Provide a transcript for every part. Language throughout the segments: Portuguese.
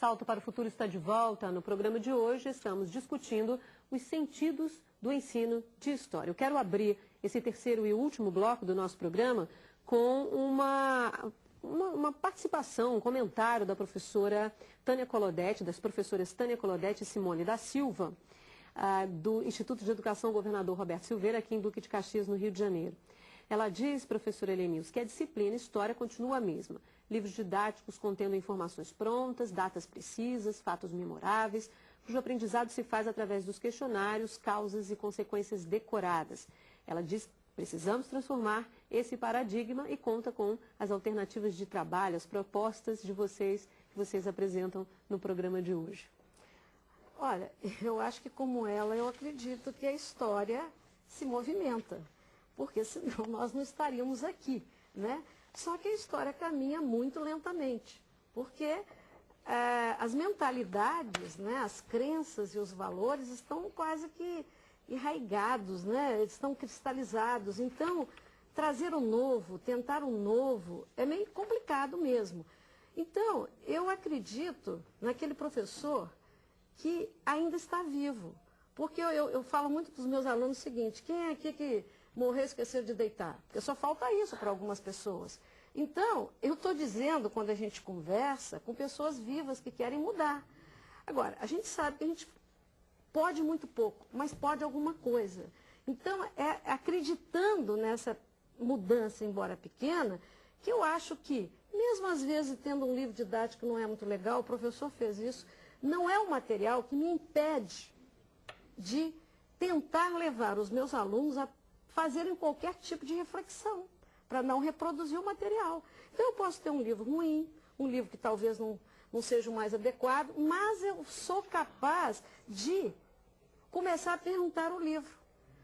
Salto para o Futuro está de volta. No programa de hoje estamos discutindo os sentidos do ensino de história. Eu quero abrir esse terceiro e último bloco do nosso programa com uma participação, um comentário da professora Tânia Colodete, das professoras Tânia Colodete e Simone da Silva, do Instituto de Educação Governador Roberto Silveira, aqui em Duque de Caxias, no Rio de Janeiro. Ela diz, professora Helenilce, que a disciplina História continua a mesma. Livros didáticos contendo informações prontas, datas precisas, fatos memoráveis, cujo aprendizado se faz através dos questionários, causas e consequências decoradas. Ela diz que precisamos transformar esse paradigma e conta com as alternativas de trabalho, as propostas de vocês, que vocês apresentam no programa de hoje. Olha, eu acho que como ela, eu acredito que a história se movimenta, porque senão nós não estaríamos aqui, né? Só que a história caminha muito lentamente, porque as mentalidades, né, as crenças e os valores estão quase que enraigados, né? Eles estão cristalizados. Então, trazer o novo, tentar o novo, é meio complicado mesmo. Então, eu acredito naquele professor que ainda está vivo. Porque eu falo muito para os meus alunos o seguinte: quem é aqui que morreu e esqueceu de deitar? Porque só falta isso para algumas pessoas. Então, eu estou dizendo, quando a gente conversa com pessoas vivas que querem mudar. Agora, a gente sabe que a gente pode muito pouco, mas pode alguma coisa. Então, é acreditando nessa mudança, embora pequena, que eu acho que, mesmo às vezes tendo um livro didático que não é muito legal, o professor fez isso, não é um material que me impede de tentar levar os meus alunos a fazerem qualquer tipo de reflexão, para não reproduzir o material. Então, eu posso ter um livro ruim, um livro que talvez não seja o mais adequado, mas eu sou capaz de começar a perguntar o livro.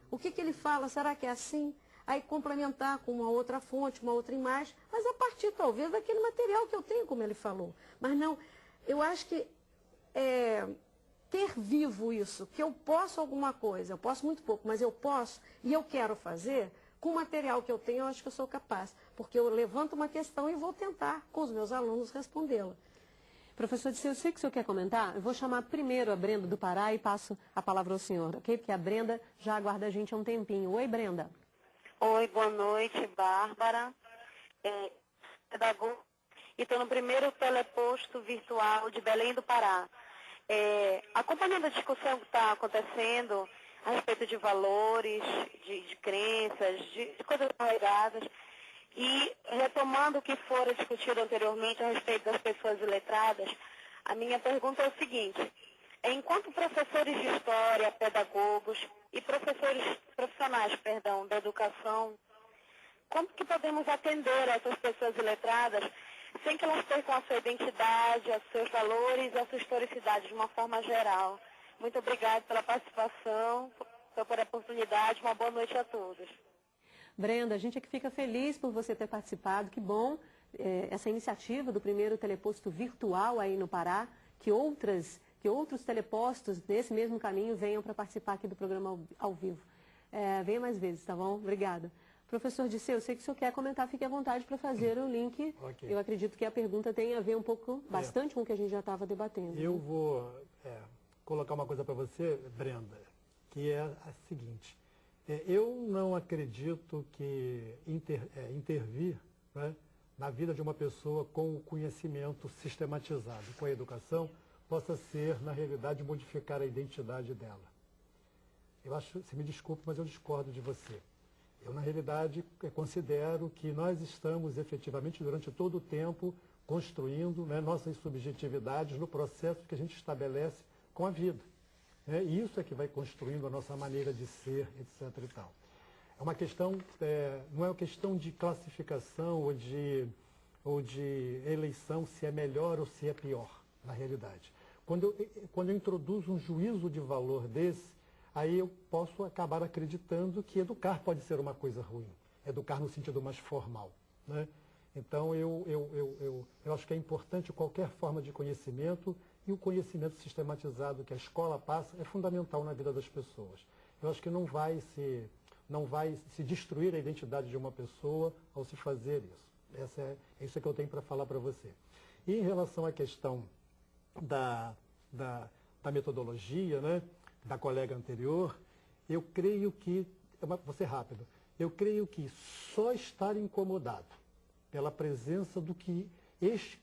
O que ele fala? Será que é assim? Aí complementar com uma outra fonte, uma outra imagem, mas a partir talvez daquele material que eu tenho, como ele falou. Mas não, eu acho que ter vivo isso, que eu posso alguma coisa, eu posso muito pouco, mas eu posso e eu quero fazer, com o material que eu tenho, eu acho que eu sou capaz. Porque eu levanto uma questão e vou tentar, com os meus alunos, respondê-la. Professor Disseu, eu sei que o senhor quer comentar. Eu vou chamar primeiro a Brenda do Pará e passo a palavra ao senhor, ok? Porque a Brenda já aguarda a gente há um tempinho. Oi, Brenda. Oi, boa noite, Bárbara. Pedagoga. E estou no primeiro teleposto virtual de Belém do Pará. Acompanhando a discussão que está acontecendo a respeito de valores, de crenças, de coisas arraigadas, e retomando o que fora discutido anteriormente a respeito das pessoas iletradas, a minha pergunta é o seguinte: enquanto professores de história, pedagogos e profissionais da educação, como que podemos atender essas pessoas iletradas sem que elas percam a sua identidade, os seus valores e a sua historicidade de uma forma geral? Muito obrigada pela participação, por a oportunidade. Uma boa noite a todos. Brenda, a gente é que fica feliz por você ter participado. Que bom essa iniciativa do primeiro teleposto virtual aí no Pará, que outros telepostos nesse mesmo caminho venham para participar aqui do programa ao vivo. Venha mais vezes, tá bom? Obrigada. Professor Disseu, eu sei que o senhor quer comentar, fique à vontade para fazer o link. Okay. Eu acredito que a pergunta tem a ver bastante com o que a gente já estava debatendo. Eu vou colocar uma coisa para você, Brenda, que é a seguinte: eu não acredito que intervir, né, na vida de uma pessoa com o conhecimento sistematizado, com a educação, possa ser, na realidade, modificar a identidade dela. Eu acho, se me desculpe, mas eu discordo de você. Eu, na realidade, considero que nós estamos efetivamente, durante todo o tempo, construindo, né, nossas subjetividades no processo que a gente estabelece com a vida. E isso é que vai construindo a nossa maneira de ser, etc. e tal. É uma questão, não é uma questão de classificação ou de eleição, se é melhor ou se é pior, na realidade. Quando eu introduzo um juízo de valor desse, aí eu posso acabar acreditando que educar pode ser uma coisa ruim. Educar no sentido mais formal, né? Então, eu acho que é importante qualquer forma de conhecimento, e o conhecimento sistematizado que a escola passa é fundamental na vida das pessoas. Eu acho que não vai se destruir a identidade de uma pessoa ao se fazer isso. Isso é que eu tenho para falar para você. E em relação à questão da metodologia, né, da colega anterior, eu creio que, vou ser rápido, eu creio que só estar incomodado pela presença do que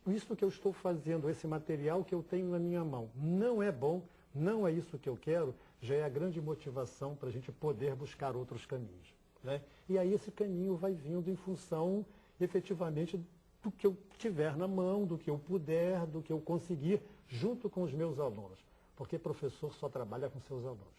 isso que eu estou fazendo, esse material que eu tenho na minha mão, não é bom, não é isso que eu quero, já é a grande motivação para a gente poder buscar outros caminhos, né? E aí esse caminho vai vindo em função, efetivamente, do que eu tiver na mão, do que eu puder, do que eu conseguir, junto com os meus alunos. Porque professor só trabalha com seus alunos.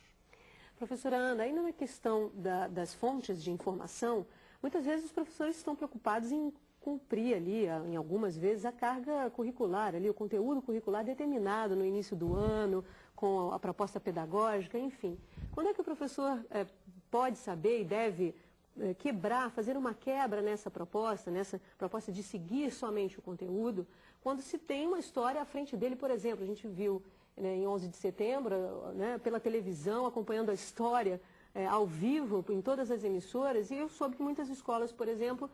Professora Ana, ainda na questão das fontes de informação, muitas vezes os professores estão preocupados em cumprir ali, em algumas vezes, a carga curricular, ali, o conteúdo curricular determinado no início do ano, com a proposta pedagógica, enfim. Quando é que o professor pode saber e deve fazer uma quebra nessa proposta de seguir somente o conteúdo, quando se tem uma história à frente dele, por exemplo, a gente viu em 11 de setembro, né, pela televisão, acompanhando a história ao vivo, em todas as emissoras, e eu soube que muitas escolas, por exemplo,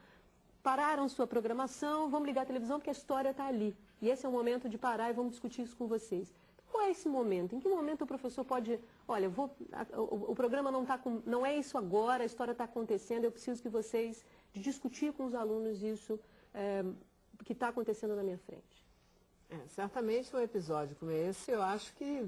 pararam sua programação, vamos ligar a televisão porque a história está ali. E esse é o momento de parar e vamos discutir isso com vocês. Qual é esse momento? Em que momento o professor pode, olha, o programa não é isso agora, a história está acontecendo, eu preciso que vocês, de discutir com os alunos isso que está acontecendo na minha frente. Certamente um episódio como esse, eu acho que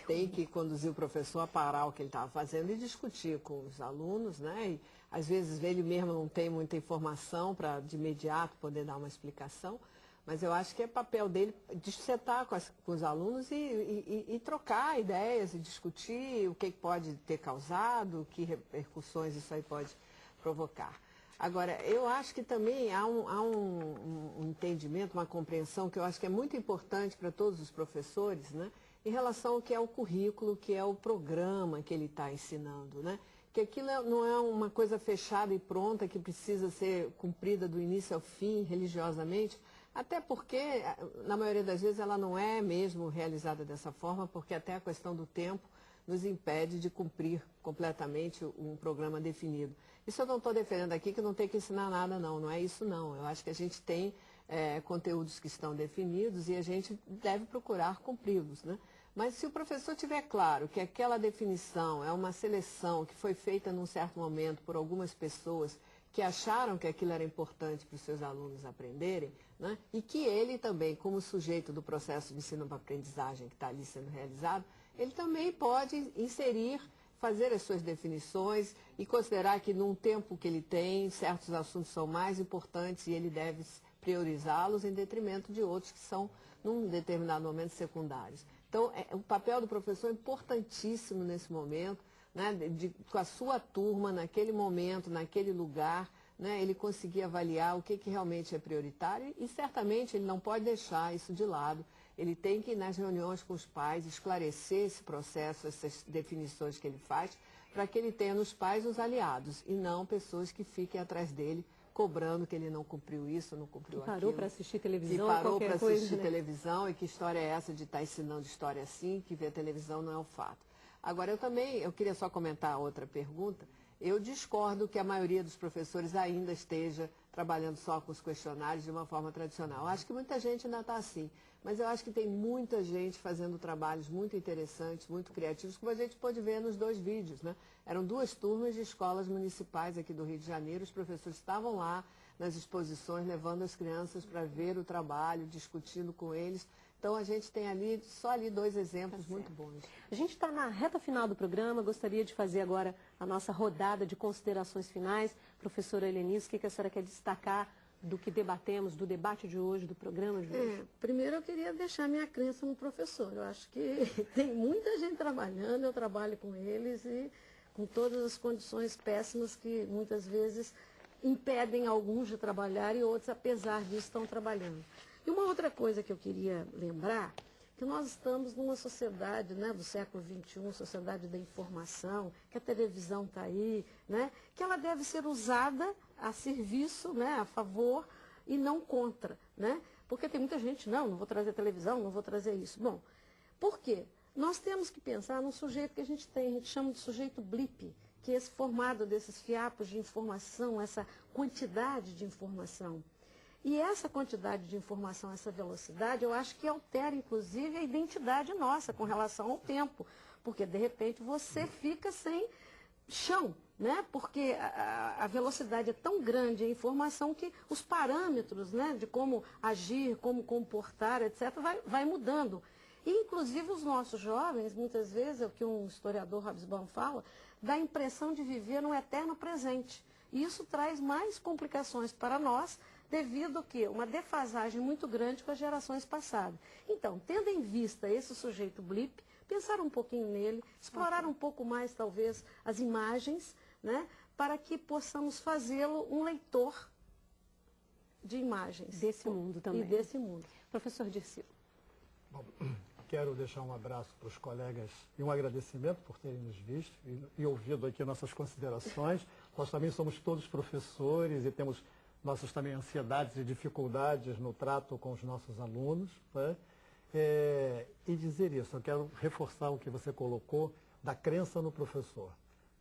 tem que conduzir o professor a parar o que ele estava fazendo e discutir com os alunos, né? E, às vezes ele mesmo não tem muita informação para de imediato poder dar uma explicação, mas eu acho que é papel dele dissetar com os alunos e trocar ideias e discutir o que pode ter causado, que repercussões isso aí pode provocar. Agora, eu acho que também há um entendimento, uma compreensão que eu acho que é muito importante para todos os professores, né, em relação ao que é o currículo, que é o programa que ele está ensinando, né? Que aquilo não é uma coisa fechada e pronta que precisa ser cumprida do início ao fim, religiosamente, até porque, na maioria das vezes, ela não é mesmo realizada dessa forma, porque até a questão do tempo nos impede de cumprir completamente um programa definido. Isso eu não estou defendendo aqui que não tem que ensinar nada, não é isso não. Eu acho que a gente tem conteúdos que estão definidos e a gente deve procurar cumpri-los, né? Mas se o professor tiver claro que aquela definição é uma seleção que foi feita num certo momento por algumas pessoas que acharam que aquilo era importante para os seus alunos aprenderem, né? E que ele também, como sujeito do processo de ensino-aprendizagem que está ali sendo realizado, ele também pode inserir, fazer as suas definições e considerar que num tempo que ele tem, certos assuntos são mais importantes e ele deve priorizá-los em detrimento de outros que são, num determinado momento, secundários. Então, o papel do professor é importantíssimo nesse momento, né, com a sua turma, naquele momento, naquele lugar, né, ele conseguir avaliar o que realmente é prioritário e certamente ele não pode deixar isso de lado. Ele tem que ir nas reuniões com os pais, esclarecer esse processo, essas definições que ele faz, para que ele tenha nos pais os aliados e não pessoas que fiquem atrás dele cobrando que ele não cumpriu isso, não cumpriu aquilo. Parou para assistir televisão, que parou para assistir né? televisão e que história é essa de estar ensinando história assim, que ver televisão não é um fato. Agora, eu queria só comentar outra pergunta. Eu discordo que a maioria dos professores ainda esteja trabalhando só com os questionários de uma forma tradicional. Eu acho que muita gente ainda está assim, mas eu acho que tem muita gente fazendo trabalhos muito interessantes, muito criativos, como a gente pôde ver nos 2 vídeos, né? Eram 2 turmas de escolas municipais aqui do Rio de Janeiro, os professores estavam lá nas exposições, levando as crianças para ver o trabalho, discutindo com eles. Então, a gente tem só ali 2 exemplos muito bons. A gente está na reta final do programa, gostaria de fazer agora a nossa rodada de considerações finais. Professora Helenice, o que a senhora quer destacar do que debatemos, do debate de hoje, do programa de hoje? Primeiro eu queria deixar minha crença no professor. Eu acho que tem muita gente trabalhando, eu trabalho com eles e com todas as condições péssimas que muitas vezes impedem alguns de trabalhar e outros, apesar disso, estão trabalhando. E uma outra coisa que eu queria lembrar, que nós estamos numa sociedade, né, do século XXI, sociedade da informação, que a televisão está aí, né, que ela deve ser usada a serviço, né, a favor e não contra, né? Porque tem muita gente, não vou trazer televisão, não vou trazer isso. Bom, por quê? Nós temos que pensar num sujeito que a gente chama de sujeito blip, que é esse formado desses fiapos de informação, essa quantidade de informação. E essa quantidade de informação, essa velocidade, eu acho que altera, inclusive, a identidade nossa com relação ao tempo. Porque, de repente, você fica sem chão, né? Porque a velocidade é tão grande, a informação, que os parâmetros, né, de como agir, como comportar, etc., vai mudando. E, inclusive, os nossos jovens, muitas vezes, é o que um historiador, Hobsbawm, fala, dá a impressão de viver no eterno presente. E isso traz mais complicações para nós, devido a quê? Uma defasagem muito grande com as gerações passadas. Então, tendo em vista esse sujeito blip, pensar um pouquinho nele, explorar um pouco mais, talvez, as imagens, né, para que possamos fazê-lo um leitor de imagens. Desse mundo também. E desse mundo. Professor Dirceu. Bom, quero deixar um abraço para os colegas e um agradecimento por terem nos visto e ouvido aqui nossas considerações. Nós também somos todos professores e temos nossas também ansiedades e dificuldades no trato com os nossos alunos, né? E dizer isso, eu quero reforçar o que você colocou da crença no professor,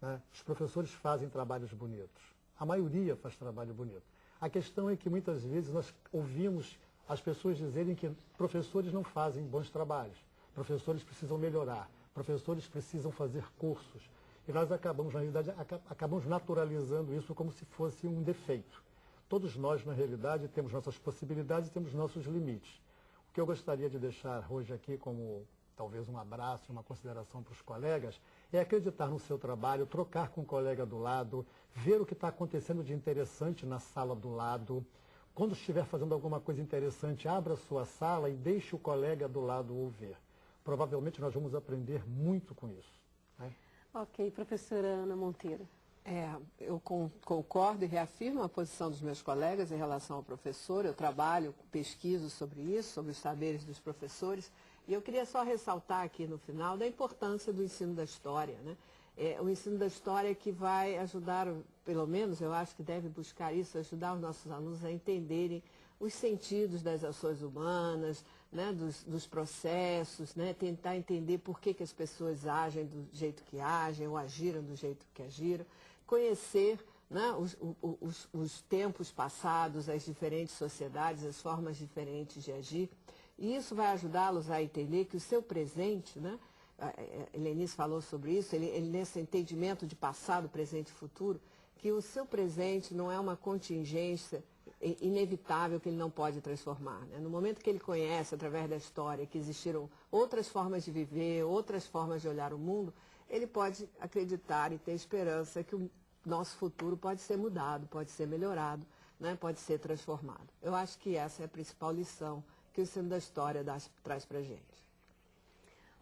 né? Os professores fazem trabalhos bonitos, a maioria faz trabalho bonito. A questão é que muitas vezes nós ouvimos as pessoas dizerem que professores não fazem bons trabalhos, professores precisam melhorar, professores precisam fazer cursos. E nós acabamos, na realidade, acabamos naturalizando isso como se fosse um defeito. Todos nós, na realidade, temos nossas possibilidades e temos nossos limites. O que eu gostaria de deixar hoje aqui como talvez um abraço, uma consideração para os colegas, é acreditar no seu trabalho, trocar com o colega do lado, ver o que está acontecendo de interessante na sala do lado. Quando estiver fazendo alguma coisa interessante, abra a sua sala e deixe o colega do lado ouvir. Provavelmente nós vamos aprender muito com isso, né? Ok, professora Ana Monteiro. Eu concordo e reafirmo a posição dos meus colegas em relação ao professor. Eu trabalho, pesquiso sobre isso, sobre os saberes dos professores. E eu queria só ressaltar aqui no final da importância do ensino da história, né? O ensino da história que vai ajudar, pelo menos eu acho que deve buscar isso, ajudar os nossos alunos a entenderem os sentidos das ações humanas, né, dos processos, né, tentar entender por que as pessoas agem do jeito que agem ou agiram do jeito que agiram, conhecer, né, os tempos passados, as diferentes sociedades, as formas diferentes de agir. E isso vai ajudá-los a entender que o seu presente, né, a Helenice falou sobre isso, ele nesse entendimento de passado, presente e futuro, que o seu presente não é uma contingência inevitável que ele não pode transformar, né? No momento que ele conhece, através da história, que existiram outras formas de viver, outras formas de olhar o mundo, ele pode acreditar e ter esperança que o nosso futuro pode ser mudado, pode ser melhorado, né? Pode ser transformado. Eu acho que essa é a principal lição que o ensino da história traz para a gente.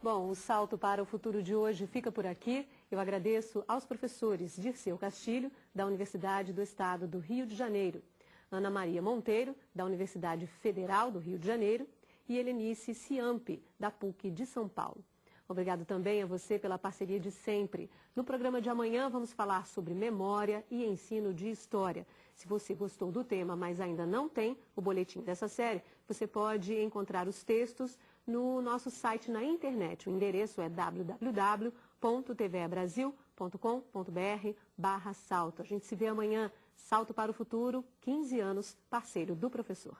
Bom, o Salto para o Futuro de hoje fica por aqui. Eu agradeço aos professores Dirceu Castilho, da Universidade do Estado do Rio de Janeiro, Ana Maria Monteiro, da Universidade Federal do Rio de Janeiro, e Helenice Ciampi, da PUC de São Paulo. Obrigado também a você pela parceria de sempre. No programa de amanhã vamos falar sobre memória e ensino de história. Se você gostou do tema, mas ainda não tem o boletim dessa série, você pode encontrar os textos no nosso site na internet. O endereço é www.tvebrasil.com.br/salto. A gente se vê amanhã. Salto para o Futuro, 15 anos, parceiro do professor.